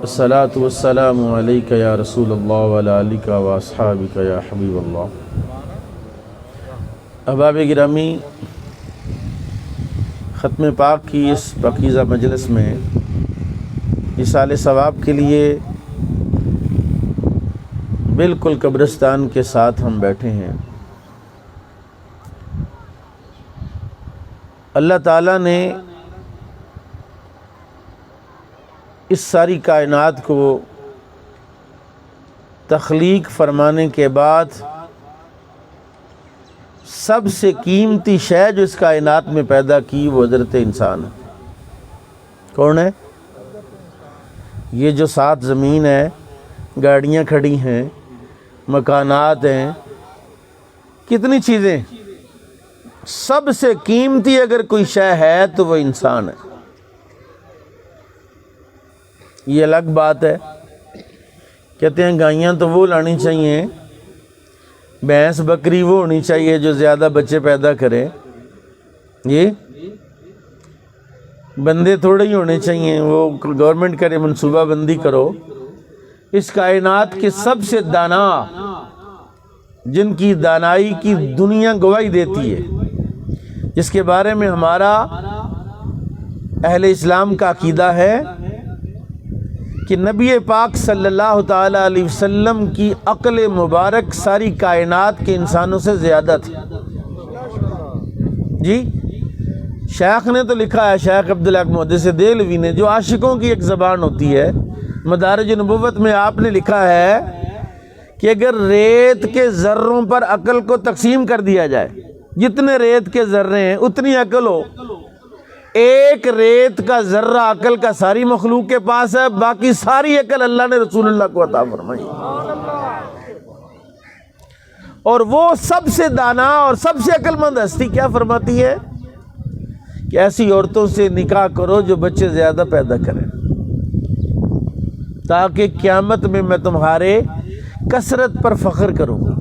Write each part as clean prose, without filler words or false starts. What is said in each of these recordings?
الصلاۃ والسلام علیک یا رسول اللہ وعلی آلک و اصحابک یا حبیب اللہ۔ احباب گرامی، ختم پاک کی اس پاکیزہ مجلس میں ایصال ثواب کے لیے بالکل قبرستان کے ساتھ ہم بیٹھے ہیں۔ اللہ تعالیٰ نے اس ساری کائنات کو تخلیق فرمانے کے بعد سب سے قیمتی شے جو اس کائنات میں پیدا کی وہ حضرت انسان ہے۔ کون ہے؟ یہ جو سات زمین ہے، گاڑیاں کھڑی ہیں، مکانات ہیں، کتنی چیزیں، سب سے قیمتی اگر کوئی شے ہے تو وہ انسان ہے۔ یہ الگ بات ہے، کہتے ہیں گائیاں تو وہ لانی چاہیے، بھینس بکری وہ ہونی چاہیے جو زیادہ بچے پیدا کرے، یہ بندے تھوڑے ہی ہونے چاہیے، وہ گورنمنٹ کرے، منصوبہ بندی کرو۔ اس کائنات کے سب سے دانا، جن کی دانائی کی دنیا گواہی دیتی ہے، جس کے بارے میں ہمارا اہل اسلام کا عقیدہ ہے کہ نبی پاک صلی اللہ تعالی علیہ وسلم کی عقل مبارک ساری کائنات کے انسانوں سے زیادہ تھی۔ جی شیخ نے تو لکھا ہے، شیخ عبدالحق محدث دہلوی نے، جو عاشقوں کی ایک زبان ہوتی ہے، مدارج نبوت میں آپ نے لکھا ہے کہ اگر ریت کے ذروں پر عقل کو تقسیم کر دیا جائے، جتنے ریت کے ذرے ہیں اتنی عقل ہو، ایک ریت کا ذرہ عقل کا ساری مخلوق کے پاس ہے، باقی ساری عقل اللہ نے رسول اللہ کو عطا فرمائی۔ اور وہ سب سے دانا اور سب سے عقل مند ہستی کیا فرماتی ہے کہ ایسی عورتوں سے نکاح کرو جو بچے زیادہ پیدا کریں، تاکہ قیامت میں میں تمہارے کثرت پر فخر کروں گا۔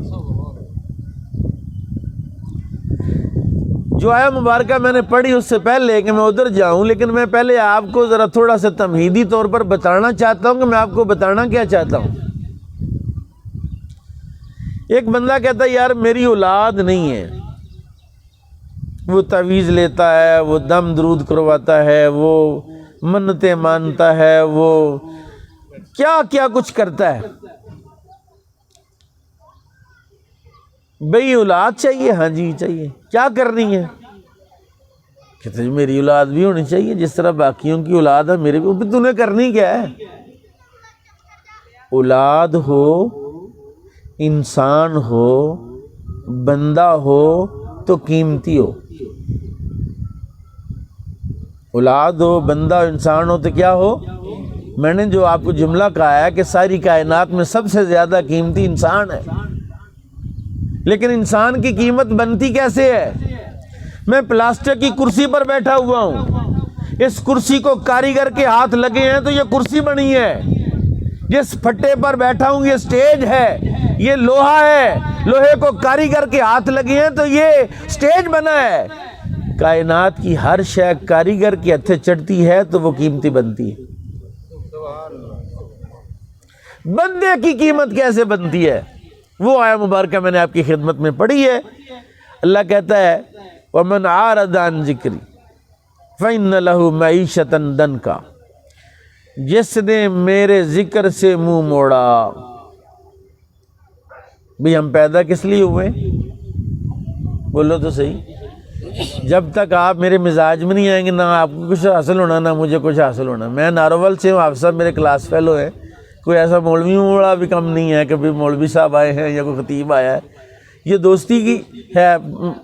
جو آیا مبارکہ میں نے پڑھی اس سے پہلے کہ میں ادھر جاؤں، لیکن میں پہلے آپ کو ذرا تھوڑا سا تمہیدی طور پر بتانا چاہتا ہوں کہ میں آپ کو بتانا کیا چاہتا ہوں۔ ایک بندہ کہتا ہے یار میری اولاد نہیں ہے، وہ تعویذ لیتا ہے، وہ دم درود کرواتا ہے، وہ منتیں مانتا ہے، وہ کیا کیا کچھ کرتا ہے، بھئی اولاد چاہیے؟ ہاں جی چاہیے۔ کیا کرنی ہے؟ کہتے ہیں میری اولاد بھی ہونی چاہیے جس طرح باقیوں کی اولاد ہے، میرے بھی۔ تو نے کرنی کیا ہے؟ اولاد ہو، انسان ہو، بندہ ہو تو قیمتی ہو۔ اولاد ہو، بندہ ہو، انسان ہو تو کیا ہو؟ میں نے جو آپ کو جملہ کہا ہے کہ ساری کائنات میں سب سے زیادہ قیمتی انسان ہے، لیکن انسان کی قیمت بنتی کیسے ہے؟ میں پلاسٹک کی کرسی پر بیٹھا ہوا ہوں، اس کرسی کو کاریگر کے ہاتھ لگے ہیں تو یہ کرسی بنی ہے۔ جس پھٹے پر بیٹھا ہوں یہ سٹیج ہے، یہ لوہا ہے، لوہے کو کاریگر کے ہاتھ لگے ہیں تو یہ سٹیج بنا ہے۔ کائنات کی ہر شے کاریگر کے ہتھے چڑھتی ہے تو وہ قیمتی بنتی ہے۔ بندے کی قیمت کیسے بنتی ہے؟ وہ آیا مبارکہ میں نے آپ کی خدمت میں پڑھی ہے۔ اللہ کہتا ہے وَمَنْ عَارَضَ عَنْ ذِكْرِي فَإِنَّ لَهُ مَعِيشَةً ضَنْكَ، جس نے میرے ذکر سے منہ موڑا۔ بھی ہم پیدا کس لیے ہوئے؟ بولو تو صحیح۔ جب تک آپ میرے مزاج میں نہیں آئیں گے، نہ آپ کو کچھ حاصل ہونا نہ مجھے کچھ حاصل ہونا۔ میں ناروول سے ہوں، آپ سب میرے کلاس فیلو ہیں، کوئی ایسا مولوی موڑا بھی کم نہیں ہے کہ بھی مولوی صاحب آئے ہیں یا کوئی خطیب آیا ہے۔ یہ دوستی کی ہے،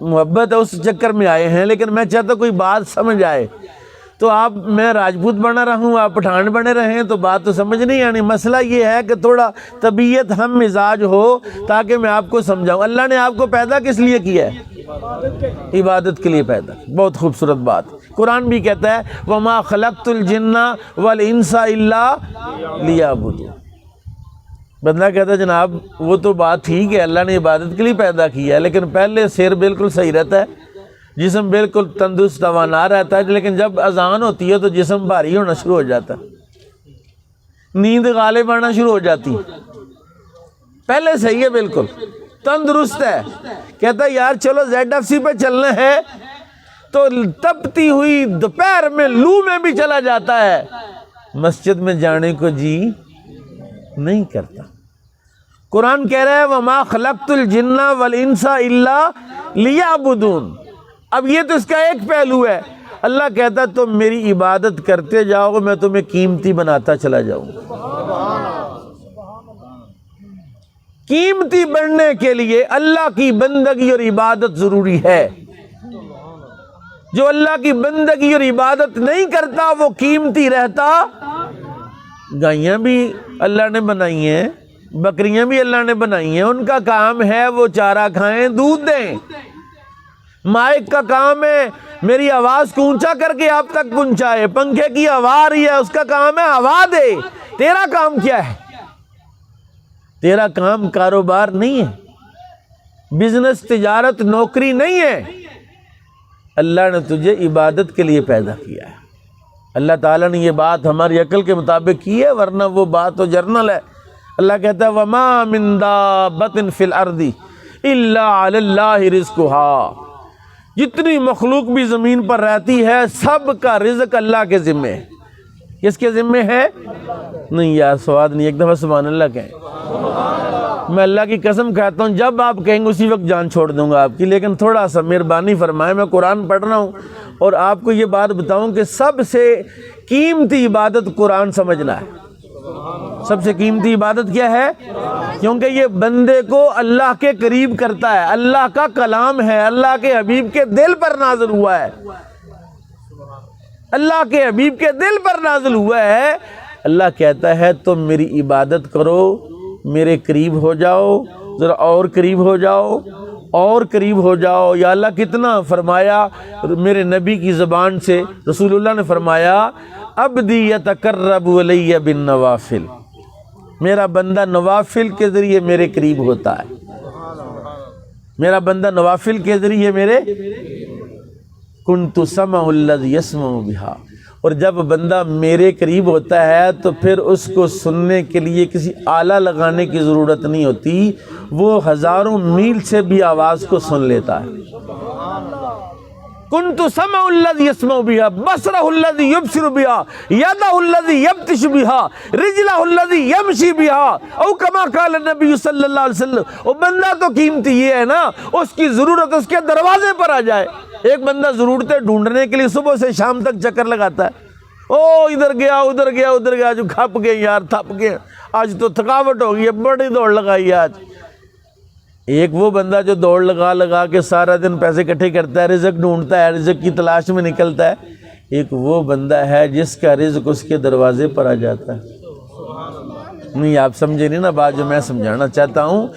محبت ہے، اس چکر میں آئے ہیں، لیکن میں چاہتا کوئی بات سمجھ آئے تو آپ، میں راجپوت بنا رہا ہوں، آپ پٹھان بنے رہیں تو بات تو سمجھ نہیں آنی۔ مسئلہ یہ ہے کہ تھوڑا طبیعت ہم مزاج ہو تاکہ میں آپ کو سمجھاؤں۔ اللہ نے آپ کو پیدا کس لیے کیا ہے؟ عبادت کے لیے پیدا۔ بہت خوبصورت بات۔ قرآن بھی کہتا ہے وَمَا خَلَقْتُ الْجِنَّ وَالْإِنسَ إِلَّا لِيَعْبُدُونِ۔ بندہ کہتا ہے جناب وہ تو بات ٹھیک ہے، اللہ نے عبادت کے لیے پیدا کیا ہے، لیکن پہلے سیر بالکل صحیح رہتا ہے، جسم بالکل تندرست توانا رہتا ہے، لیکن جب اذان ہوتی ہے تو جسم بھاری ہونا شروع ہو جاتا ہے۔ نیند غالب آنا شروع ہو جاتی، پہلے صحیح ہے، بالکل تندرست ہے، کہتا ہے یار چلو ZFC پہ چلنا ہے، تو تپتی ہوئی دوپہر میں لو میں بھی چلا جاتا ہے، مسجد میں جانے کو جی نہیں کرتا۔ قرآن کہہ رہا ہے وَمَا خَلَقْتُ الْجِنَّ وَالْإِنسَ إِلَّا لِيَعْبُدُونَ۔ اب یہ تو اس کا ایک پہلو ہے، اللہ کہتا تم میری عبادت کرتے جاؤ گے، میں تمہیں قیمتی بناتا چلا جاؤں گا۔ قیمتی بننے کے لیے اللہ کی بندگی اور عبادت ضروری ہے۔ جو اللہ کی بندگی اور عبادت نہیں کرتا وہ قیمتی رہتا۔ گائیاں بھی اللہ نے بنائی ہیں، بکریاں بھی اللہ نے بنائی ہیں، ان کا کام ہے وہ چارہ کھائیں، دودھ دیں۔ مائک کا کام ہے میری آواز کو اونچا کر کے آپ تک پہنچائے، پنکھے کی ہوا آ رہی ہے اس کا کام ہے ہوا دے۔ تیرا کام کیا ہے؟ تیرا کام کاروبار نہیں ہے، بزنس، تجارت، نوکری نہیں ہے۔ اللہ نے تجھے عبادت کے لیے پیدا کیا ہے۔ اللہ تعالیٰ نے یہ بات ہماری عقل کے مطابق کی ہے، ورنہ وہ بات تو جرنل ہے۔ اللہ کہتا ہے وَمَا مِن دَابَّةٍ فِي الْأَرْضِ إِلَّا عَلَى اللَّهِ رِزْقُهَا۔ جتنی مخلوق بھی زمین پر رہتی ہے سب کا رزق اللہ کے ذمے ہے۔ کس کے ذمے ہے؟ نہیں یار سواد نہیں، ایک دفعہ سبحان اللہ کہیں۔ میں اللہ کی قسم کہتا ہوں جب آپ کہیں گے اسی وقت جان چھوڑ دوں گا آپ کی، لیکن تھوڑا سا مہربانی فرمائے، میں قرآن پڑھ رہا ہوں اور آپ کو یہ بات بتاؤں کہ سب سے قیمتی عبادت قرآن سمجھنا ہے۔ سب سے قیمتی عبادت کیا ہے؟ کیونکہ یہ بندے کو اللہ کے قریب کرتا ہے، اللہ کا کلام ہے، اللہ کے حبیب کے دل پر نازل ہوا ہے، اللہ کے حبیب کے دل پر نازل ہوا ہے۔ اللہ کہتا ہے تم میری عبادت کرو، میرے قریب ہو جاؤ، ذرا اور قریب ہو جاؤ، اور قریب ہو جاؤ۔ یا اللہ کتنا فرمایا میرے نبی کی زبان سے، رسول اللہ نے فرمایا عبدی یتقرب الی بالنوافل، میرا بندہ نوافل کے ذریعے میرے قریب ہوتا ہے، میرا بندہ نوافل کے ذریعے میرے کنت سمع الذی یسمع بہا۔ اور جب بندہ میرے قریب ہوتا ہے تو پھر اس کو سننے کے لیے کسی آلہ لگانے کی ضرورت نہیں ہوتی، وہ ہزاروں میل سے بھی آواز کو سن لیتا ہے۔ کنت سمع الذی یسمع بہا، بصرہ الذی یبصر بہا، یدہ الذی یبطش بہا، رجلہ الذی یمشی بہا، او کما قال النبی صلی اللہ علیہ وسلم۔ وہ بندہ تو قیمتی یہ ہے نا اس کی ضرورت اس کے دروازے پر آ جائے۔ ایک بندہ ضرورتیں ڈھونڈنے کے لیے صبح سے شام تک چکر لگاتا ہے، او ادھر گیا ادھر گیا ادھر گیا، جو کھپ گئے یار تھپ گئے، آج تو تھکاوٹ ہو گئی ہے، بڑی دوڑ لگائی آج۔ ایک وہ بندہ جو دوڑ لگا لگا کے سارا دن پیسے اکٹھے کرتا ہے، رزق ڈھونڈتا ہے، رزق کی تلاش میں نکلتا ہے۔ ایک وہ بندہ ہے جس کا رزق اس کے دروازے پر آ جاتا ہے۔ نہیں آپ سمجھے نہیں نا بات جو میں سمجھانا چاہتا ہوں،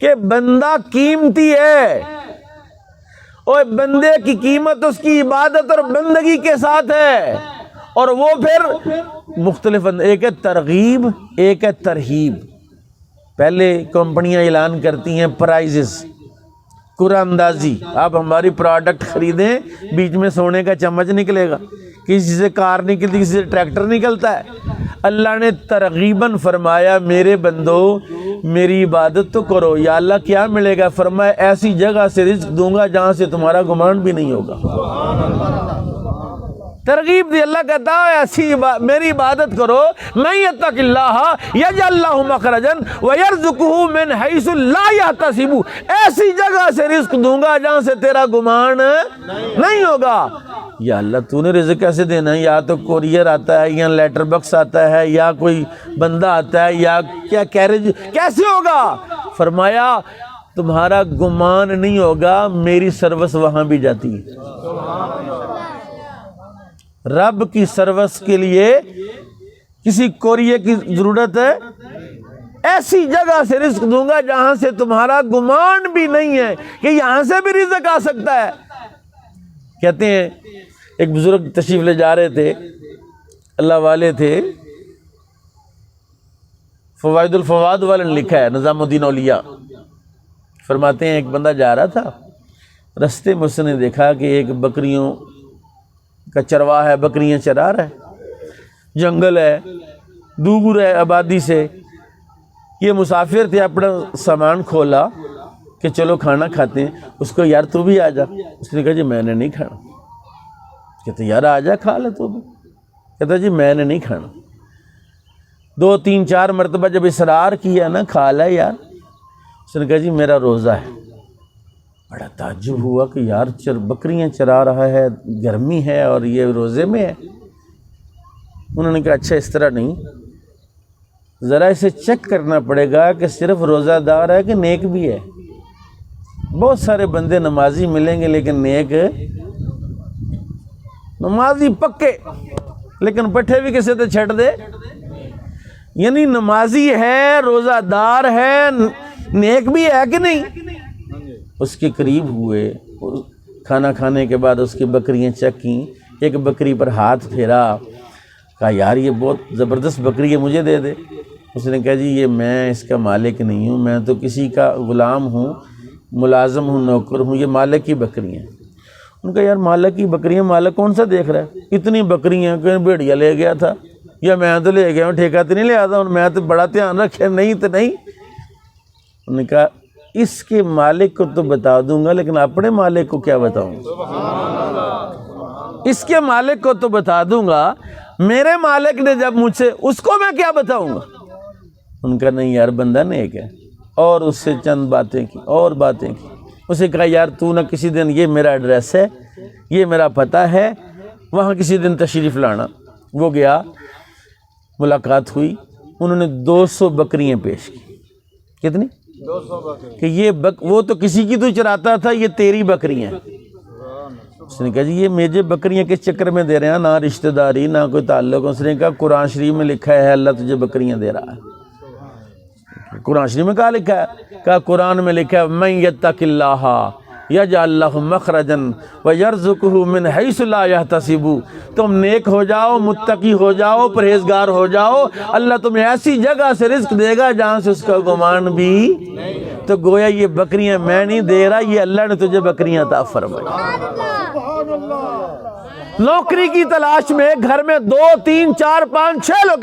کہ بندہ قیمتی ہے، اور بندے کی قیمت اس کی عبادت اور بندگی کے ساتھ ہے۔ اور وہ پھر مختلف، ایک ہے ترغیب، ایک ہے ترہیب۔ پہلے کمپنیاں اعلان کرتی ہیں پرائزز، قرآن اندازی، آپ ہماری پروڈکٹ خریدیں، بیچ میں سونے کا چمچ نکلے گا، کسی سے کار نکلتی، کسی سے ٹریکٹر نکلتا ہے۔ اللہ نے ترغیباً فرمایا میرے بندو میری عبادت تو کرو۔ یا اللہ کیا ملے گا؟ فرمایا ایسی جگہ سے رزق دوں گا جہاں سے تمہارا گمان بھی نہیں ہوگا۔ ترغیب دی، اللہ کہتا ہے ایسی میری عبادت کرو، من یتق اللہ یجعل لہ مخرجا ویرزقہ من حیث لا یحتسب، ایسی جگہ سے رزق دوں گا جہاں سے تیرا گمان نہیں ہوگا۔ یا اللہ تو نے رزق کیسے دینا ہے؟ یا تو کوریئر آتا ہے، یا لیٹر باکس آتا ہے، یا کوئی بندہ آتا ہے، یا کیا کیریج، کیسے ہوگا؟ فرمایا تمہارا گمان نہیں ہوگا، میری سروس وہاں بھی جاتی ہے۔ رب کی سروس کے لیے کسی کوریئر کی ضرورت ہے؟ ایسی جگہ سے رزق دوں گا جہاں سے تمہارا گمان بھی نہیں ہے کہ یہاں سے بھی رزق آ سکتا ہے۔ کہتے ہیں ایک بزرگ تشریف لے جا رہے تھے، اللہ والے تھے، فوائد الفواد والے نے لکھا ہے، نظام الدین اولیاء فرماتے ہیں ایک بندہ جا رہا تھا، رستے میں اس نے دیکھا کہ ایک بکریوں کا چرواہ ہے، بکریاں چرا رہا ہے، جنگل ہے، دور ہے آبادی سے. یہ مسافر تھے, اپنا سامان کھولا کہ چلو کھانا کھاتے ہیں. اس کو یار تو بھی آ جا. اس نے کہا جی میں نے نہیں کھانا. کہتے یار آ جا کھا لے تو بھی. کہتا جی میں نے نہیں کھانا. 2 3 4 مرتبہ جب اصرار کیا نا کھا لے یار. اس نے کہا جی میرا روزہ ہے. بڑا تعجب ہوا کہ یار بکریاں چرا رہا ہے, گرمی ہے اور یہ روزے میں ہے. انہوں نے کہا اچھا اس طرح نہیں, ذرا اسے چیک کرنا پڑے گا کہ صرف روزہ دار ہے کہ نیک بھی ہے. بہت سارے بندے نمازی ملیں گے لیکن نیک, نمازی پکے لیکن پٹھے بھی کسے تے چھٹ دے. یعنی نمازی ہے, روزہ دار ہے, نیک بھی ہے کہ نہیں. اس کے قریب ہوئے, کھانا کھانے کے بعد اس کی بکریاں چیک کیں. ایک بکری پر ہاتھ پھیرا, کہا یار یہ بہت زبردست بکری ہے مجھے دے دے. اس نے کہا جی یہ میں اس کا مالک نہیں ہوں, میں تو کسی کا غلام ہوں, ملازم ہوں, نوکر ہوں, یہ مالک کی بکریاں. ان کا یار مالک کی بکریاں, مالک کون سا دیکھ رہا ہے, اتنی بکریاں کوئی بھیڑیا لے گیا تھا یا میں تو لے گیا ہوں, ٹھیکہ تو نہیں لے آتا ہوں, میں تو بڑا دھیان رکھے, نہیں تو نہیں. انہوں نے کہا اس کے مالک کو تو بتا دوں گا لیکن اپنے مالک کو کیا بتاؤں. اس کے مالک کو تو بتا دوں گا, میرے مالک نے جب مجھ سے, اس کو میں کیا بتاؤں گا. ان کا نہیں یار بندہ نیک ہے. اور اس سے چند باتیں کی, اور باتیں کی. اسے کہا یار تو نہ کسی دن, یہ میرا ایڈریس ہے, یہ میرا پتہ ہے, وہاں کسی دن تشریف لانا. وہ گیا, ملاقات ہوئی. انہوں نے 200 بکریاں پیش کی. کتنی؟ 200 بکری. کہ یہ وہ تو کسی کی تو چراتا تھا, یہ تیری بکریاں. اس نے کہا جی یہ مجھے بکریاں کس چکر میں دے رہے ہیں, نہ رشتہ داری نہ کوئی تعلق. اس نے کہا قرآن شریف میں لکھا ہے اللہ تجھے بکریاں دے رہا ہے. قرآن شریف میں کہا لکھا ہے؟ کہا قرآن میں لکھا ہے من یتق اللہ یجعل لہ مخرجا ویرزقہ من حیث لا یحتسب. تم نیک ہو جاؤ, متقی ہو جاؤ, پرہیزگار ہو جاؤ, اللہ تمہیں ایسی جگہ سے رزق دے گا جہاں سے اس کا گمان بھی. تو گویا یہ بکریاں میں نہیں دے رہا, یہ اللہ نے تجھے بکریاں عطا فرمائی. نوکری کی تلاش میں گھر میں 2 3 4 5 6 لوگ